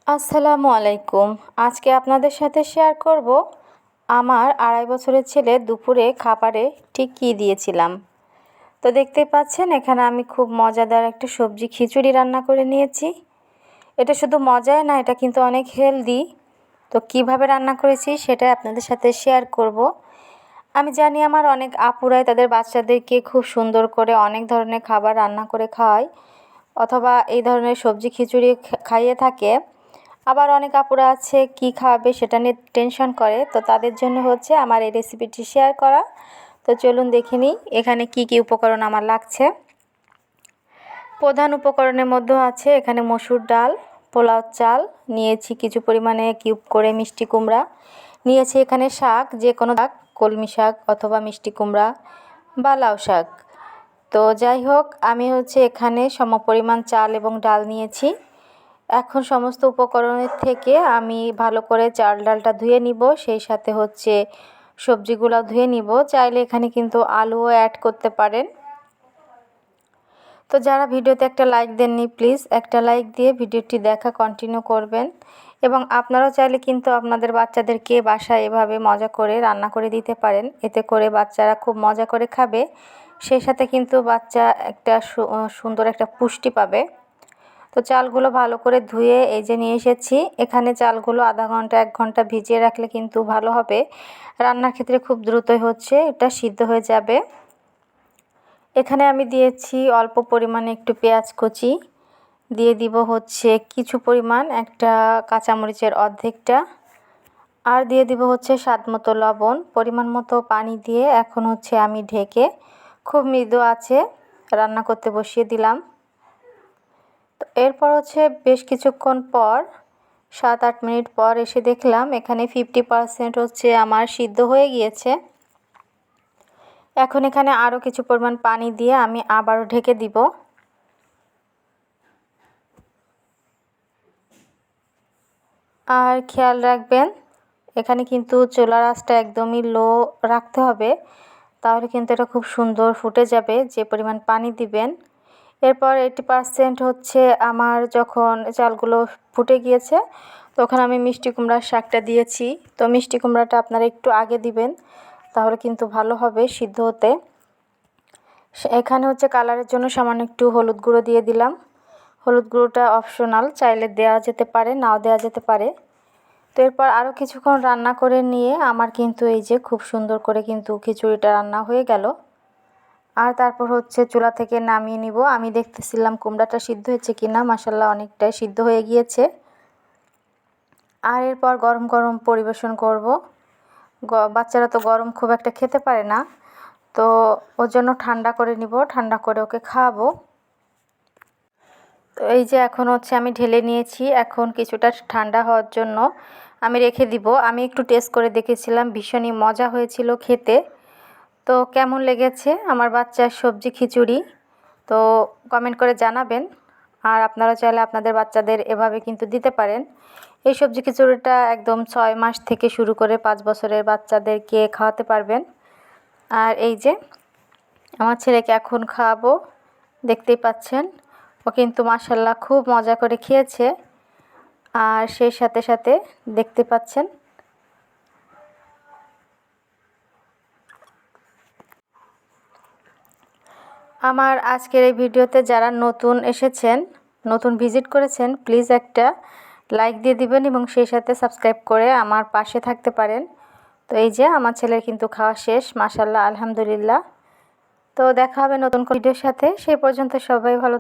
আসসালামু আলাইকুম। আজকে আপনাদের সাথে শেয়ার করব আমার ২.৫ বছরের ছেলে দুপুরে খাবারে ঠিক কী দিয়েছিলাম। তো দেখতেই পাচ্ছেন এখানে আমি খুব মজাদার একটা সবজি খিচুড়ি রান্না করে নিয়েছি। এটা শুধু মজাই না, এটা কিন্তু অনেক হেলদি। তো কিভাবে রান্না করেছি সেটা আপনাদের সাথে শেয়ার করব। আমি জানি আমার অনেক আপুরাই তাদের বাচ্চাদেরকে খুব সুন্দর করে অনেক ধরনের খাবার রান্না করে খাওয়ায়, অথবা এই ধরনের সবজি খিচুড়ি খাইয়ে থাকে। আবার অনেক আপুরা আছে কি খাওয়াবে সেটা নিয়ে টেনশন করে, তো তাদের জন্য হচ্ছে আমার এই রেসিপিটি শেয়ার করা। তো চলুন দেখে নিই এখানে কি কি উপকরণ আমার লাগছে। প্রধান উপকরণের মধ্যে আছে এখানে মসুর ডাল, পোলাও চাল নিয়েছি, কিছু পরিমাণে কিউব করে মিষ্টি কুমড়া নিয়েছি, এখানে শাক, যে কোনো শাক, কলমি শাক অথবা মিষ্টি কুমড়া বা লাউ শাক। তো যাই হোক, আমি হচ্ছে এখানে সমপরিমাণ চাল এবং ডাল নিয়েছি। এখন সমস্ত উপকরণের থেকে আমি ভালো করে চাল ডালটা ধুয়ে নিব, সেই সাথে হচ্ছে সবজিগুলো ধুয়ে নিব। চাইলে এখানে কিন্তু আলুও অ্যাড করতে পারেন। তো যারা ভিডিওতে একটা লাইক দেননি, প্লিজ একটা লাইক দিয়ে ভিডিওটি দেখা কন্টিনিউ করবেন। এবং আপনারাও চাইলে কিন্তু আপনাদের বাচ্চাদেরকে বাসায় এভাবে মজা করে রান্না করে দিতে পারেন, এতে করে বাচ্চারা খুব মজা করে খাবে, সেই সাথে কিন্তু বাচ্চা একটা সুন্দর একটা পুষ্টি পাবে। তো চালগুলো ভালো করে ধুয়ে এই যে নিয়ে এসেছি। এখানে চালগুলো আধা ঘন্টা 1 ঘন্টা ভিজিয়ে রাখলে কিন্তু ভালো হবে। রান্নার ক্ষেত্রে খুব দ্রুতই হচ্ছে এটা সিদ্ধ হয়ে যাবে। এখানে আমি দিয়েছি অল্প পরিমাণে একটু পেঁয়াজ কুচি, দিয়ে দিব হচ্ছে কিছু পরিমাণ একটা কাঁচামরিচের অর্ধেকটা, আর দিয়ে দিব হচ্ছে স্বাদমতো লবণ, পরিমাণ মতো পানি দিয়ে এখন হচ্ছে আমি ঢেকে খুব মৃদু আঁচে রান্না করতে বসিয়ে দিলাম। তো এরপর হচ্ছে বেশ কিছুক্ষণ পর 7-8 মিনিট পর এসে দেখলাম এখানে 50% হচ্ছে আমার সিদ্ধ হয়ে গিয়েছে। এখন এখানে আরও কিছু পরিমাণ পানি দিয়ে আমি আবারও ঢেকে দিব। আর খেয়াল রাখবেন এখানে কিন্তু চুলার আঁচটা একদমই লো রাখতে হবে, তাহলে কিন্তু এটা খুব সুন্দর ফুটে যাবে যে পরিমাণ পানি দিবেন। এরপর 80% হচ্ছে আমার যখন চালগুলো ফুটে গিয়েছে তখন আমি মিষ্টি কুমড়ার শাকটা দিয়েছি। তো মিষ্টি কুমড়াটা আপনারা একটু আগে দিবেন, তাহলে কিন্তু ভালো হবে সিদ্ধ হতে। এখানে হচ্ছে কালারের জন্য সামান্য একটু হলুদ গুঁড়ো দিয়ে দিলাম। হলুদ গুঁড়োটা অপশনাল, চাইলে দেওয়া যেতে পারে, নাও দেওয়া যেতে পারে। তো এরপর আরও কিছুক্ষণ রান্না করে নিয়ে আমার কিন্তু এই যে খুব সুন্দর করে কিন্তু খিচুড়িটা রান্না হয়ে গেল। আর তারপর হচ্ছে চুলা থেকে নামিয়ে নিব। আমি দেখতেছিলাম কুমড়াটা সিদ্ধ হয়েছে কিনা, মাশাআল্লাহ অনেকটাই সিদ্ধ হয়ে গিয়েছে। আর এরপর গরম গরম পরিবেশন করব। বাচ্চারা তো গরম খুব একটা খেতে পারে না, তো ওর জন্য ঠান্ডা করে নিব, ঠান্ডা করে ওকে খাওয়াবো। তো এই যে এখন হচ্ছে আমি ঢেলে নিয়েছি, এখন কিছুটা ঠান্ডা হওয়ার জন্য আমি রেখে দিব। আমি একটু টেস্ট করে দেখেছিলাম, ভীষণই মজা হয়েছিল খেতে। তো কেমন লেগেছে আমার বাচ্চার সবজি খিচুড়ি, তো কমেন্ট করে জানাবেন। আর আপনারা চাইলে আপনাদের বাচ্চাদের এভাবে কিন্তু দিতে পারেন। এই সবজি খিচুড়িটা একদম 6 মাস থেকে শুরু করে 5 বছরের বাচ্চাদেরকে খাওয়াতে পারবেন। আর এই যে আমার ছেলেকে এখন খাওয়াবো, দেখতেই পাচ্ছেন ও কিন্তু মাশাআল্লাহ খুব মজা করে খেয়েছে। আর সেই সাথে সাথে দেখতে পাচ্ছেন আমার আজকের এই ভিডিওতে যারা নতুন এসেছেন, নতুন ভিজিট করেছেন, প্লিজ একটা লাইক দিয়ে দিবেন এবং সেই সাথে সাবস্ক্রাইব করে আমার পাশে থাকতে পারেন। তো এই যে আমার ছেলের কিন্তু খাওয়া শেষ, মাশাআল্লাহ আলহামদুলিল্লাহ। তো দেখা হবে নতুন ভিডিওর সাথে, সেই পর্যন্ত সবাই ভালো